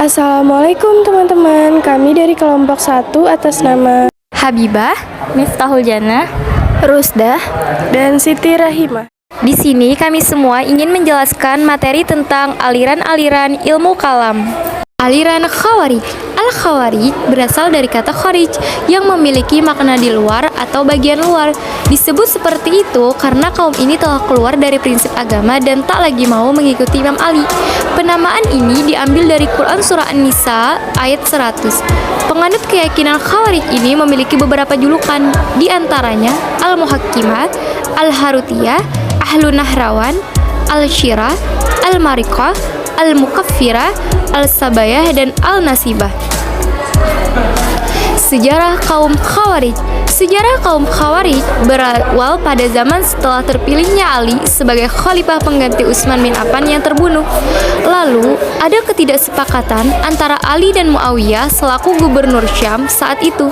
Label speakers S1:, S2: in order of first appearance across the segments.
S1: Assalamualaikum teman-teman, kami dari kelompok 1 atas nama
S2: Habibah, Miftahul Jannah,
S1: Rusdah dan Siti Rahimah.
S2: Di sini kami semua ingin menjelaskan materi tentang aliran-aliran ilmu kalam. Aliran Khawarij. Al-Khawarij berasal dari kata kharij yang memiliki makna di luar atau bagian luar. Disebut seperti itu karena kaum ini telah keluar dari prinsip agama dan tak lagi mau mengikuti Imam Ali. Penamaan ini diambil dari Quran Surah An-Nisa ayat 100. Penganut keyakinan Khawarij ini memiliki beberapa julukan, di antaranya Al-Muhakkimah, Al-Harutiyah, Ahlun Nahrawan, Al-Syirah, Al-Mariqah, Al-Mukaffirah, Al-Sabayah, dan Al-Nasibah. Sejarah kaum Khawarij. Sejarah kaum Khawarij berawal pada zaman setelah terpilihnya Ali sebagai khalifah pengganti Utsman bin Affan yang terbunuh. Lalu, ada ketidaksepakatan antara Ali dan Muawiyah selaku gubernur Syam saat itu.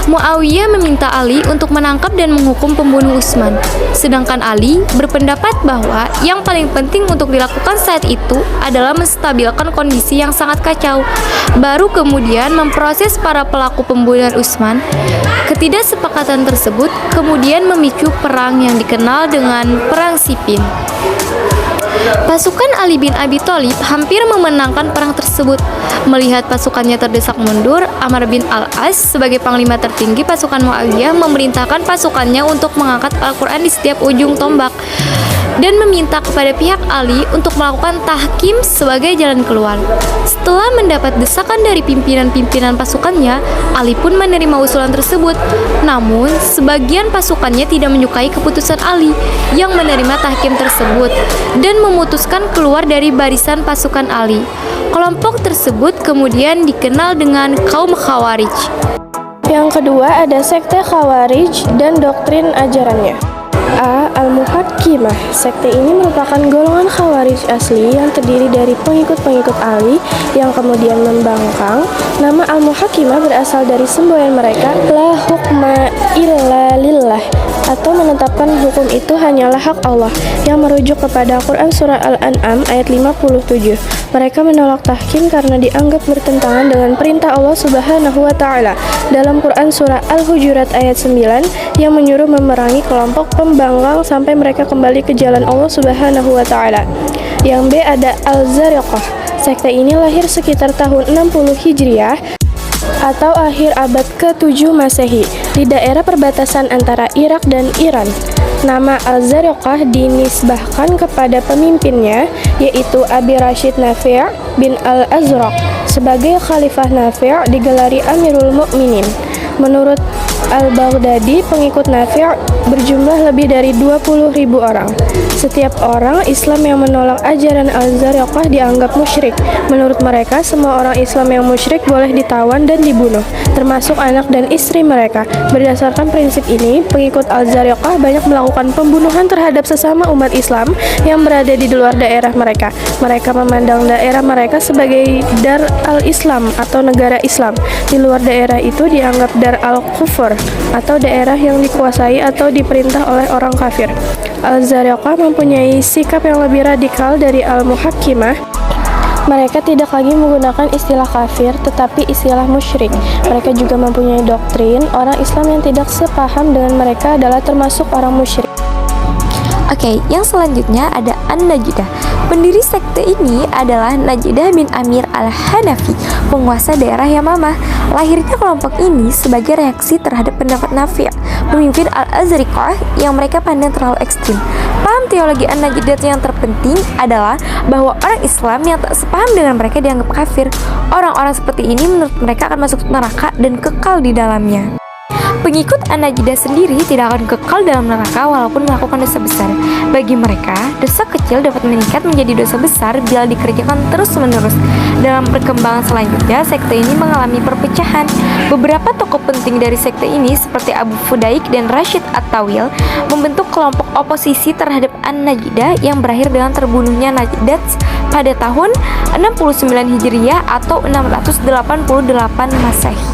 S2: Muawiyah meminta Ali untuk menangkap dan menghukum pembunuh Utsman. Sedangkan Ali berpendapat bahwa yang paling penting untuk dilakukan saat itu adalah menstabilkan kondisi yang sangat kacau. Baru kemudian memproses para pelaku pembunuhan Utsman. Ketidaksepakatan tersebut kemudian memicu perang yang dikenal dengan Perang Siffin. Pasukan Ali bin Abi Thalib hampir memenangkan perang tersebut. Melihat pasukannya terdesak mundur, Amr bin Al-As sebagai panglima tertinggi pasukan Muawiyah memerintahkan pasukannya untuk mengangkat Al-Quran di setiap ujung tombak dan meminta kepada pihak Ali untuk melakukan tahkim sebagai jalan keluar. Setelah mendapat desakan dari pimpinan-pimpinan pasukannya, Ali pun menerima usulan tersebut. Namun, sebagian pasukannya tidak menyukai keputusan Ali yang menerima tahkim tersebut dan memutuskan keluar dari barisan pasukan Ali. Kelompok tersebut kemudian dikenal dengan kaum Khawarij.
S1: Yang kedua ada sekte Khawarij dan doktrin ajarannya. A. Al-Muhakkimah. Sekte ini merupakan golongan Khawarij asli yang terdiri dari pengikut-pengikut Ali yang kemudian membangkang. Nama Al-Muhakkimah berasal dari semboyan mereka La hukma illa lillah, atau menetapkan hukum itu hanyalah hak Allah, yang merujuk kepada Quran Surah Al-An'am ayat 57. Mereka menolak tahkim karena dianggap bertentangan dengan perintah Allah Subhanahu wa Ta'ala dalam Quran Surah Al-Hujurat ayat 9 yang menyuruh memerangi kelompok pembangkang sampai mereka kembali ke jalan Allah Subhanahu wa Ta'ala. Yang B ada Al-Zariqah. Sekte ini lahir sekitar tahun 60 Hijriah atau akhir abad ke-7 Masehi di daerah perbatasan antara Irak dan Iran. Nama Al-Zariqah dinisbahkan kepada pemimpinnya, yaitu Abi Rashid Nafi' bin Al-Azraq. Sebagai Khalifah Nafi' digelari Amirul Mukminin. Menurut Al-Baghdadi, pengikut Nafi' berjumlah lebih dari 20.000 orang. Setiap orang Islam yang menolak ajaran Al-Zariqah dianggap musyrik. Menurut mereka, semua orang Islam yang musyrik boleh ditawan dan dibunuh, termasuk anak dan istri mereka. Berdasarkan prinsip ini, pengikut Al-Zariqah banyak melakukan pembunuhan terhadap sesama umat Islam yang berada di luar daerah mereka. Mereka memandang daerah mereka sebagai Dar al-Islam atau negara Islam. Di luar daerah itu dianggap Dar al-Kufur atau daerah yang dikuasai atau diperintah oleh orang kafir. Al-Zariqah mempunyai sikap yang lebih radikal dari Al-Muhakkimah. Mereka tidak lagi menggunakan istilah kafir, tetapi istilah musyrik. Mereka juga mempunyai doktrin orang Islam yang tidak sepaham dengan mereka adalah termasuk orang musyrik.
S2: Oke, yang selanjutnya ada An-Najdah. Pendiri sekte ini adalah Najdah bin Amir al-Hanafi, penguasa daerah Yamamah. Lahirnya kelompok ini sebagai reaksi terhadap pendapat Nafi', pemimpin Al-Azriqah yang mereka pandang terlalu ekstrim. Paham teologi An-Najdah yang terpenting adalah bahwa orang Islam yang tak sepaham dengan mereka dianggap kafir. Orang-orang seperti ini menurut mereka akan masuk neraka dan kekal di dalamnya. Pengikut An-Najdah sendiri tidak akan kekal dalam neraka walaupun melakukan dosa besar. Bagi mereka, dosa kecil dapat meningkat menjadi dosa besar bila dikerjakan terus-menerus. Dalam perkembangan selanjutnya, sekte ini mengalami perpecahan. Beberapa tokoh penting dari sekte ini seperti Abu Fudaik dan Rashid At-Tawil membentuk kelompok oposisi terhadap An-Najdah yang berakhir dengan terbunuhnya Najdah pada tahun 69 Hijriah atau 688 Masehi.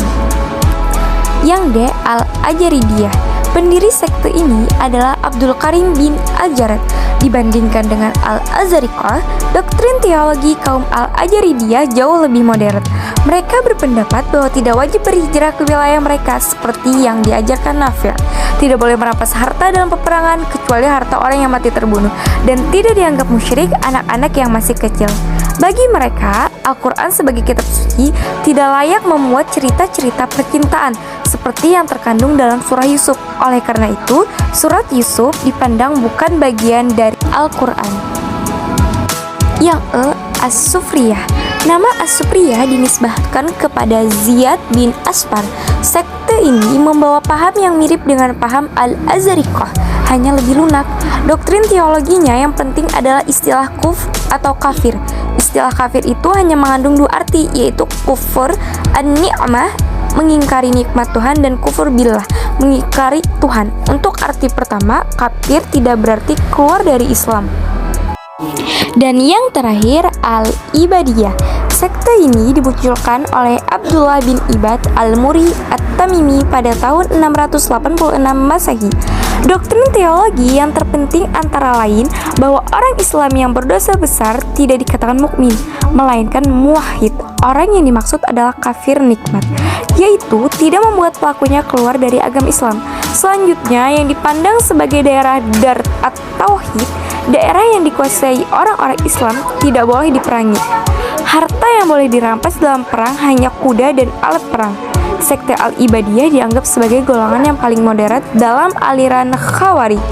S2: Yang D. Al-Ajaridiyah. Pendiri sekte ini adalah Abdul Karim bin Al-Jarad. Dibandingkan dengan Al-Azariqah, doktrin teologi kaum Al-Ajaridiyah jauh lebih modern. Mereka berpendapat bahwa tidak wajib berhijrah ke wilayah mereka seperti yang diajarkan Nafi'. Tidak boleh merampas harta dalam peperangan kecuali harta orang yang mati terbunuh, dan tidak dianggap musyrik anak-anak yang masih kecil. Bagi mereka, Al-Quran sebagai kitab suci tidak layak memuat cerita-cerita percintaan seperti yang terkandung dalam surah Yusuf. Oleh karena itu, surat Yusuf dipandang bukan bagian dari Al-Quran. Yang As-Sufriyah. Nama As-Sufriyah dinisbahkan kepada Ziyad bin Asfar. Sekte ini membawa paham yang mirip dengan paham Al-Azariqah, hanya lebih lunak. Doktrin teologinya yang penting adalah istilah kufr atau kafir. Istilah kafir itu hanya mengandung dua arti, yaitu kufur an-ni'mah, mengingkari nikmat Tuhan, dan kufur billah, mengingkari Tuhan. Untuk arti pertama, kafir tidak berarti keluar dari Islam. Dan yang terakhir, Al-Ibadiyah. Sekte ini dimunculkan oleh Abdullah bin Ibad al-Muri at-Tamimi pada tahun 686 Masehi. Doktrin teologi yang terpenting antara lain bahwa orang Islam yang berdosa besar tidak dikatakan mukmin, melainkan muwahhid. Orang yang dimaksud adalah kafir nikmat, yaitu tidak membuat pelakunya keluar dari agama Islam. Selanjutnya, yang dipandang sebagai daerah Dar at-Tauhid, daerah yang dikuasai orang-orang Islam, tidak boleh diperangi. Harta yang boleh dirampas dalam perang hanya kuda dan alat perang. Sekte Al-Ibadiyah dianggap sebagai golongan yang paling moderat dalam aliran Khawarij.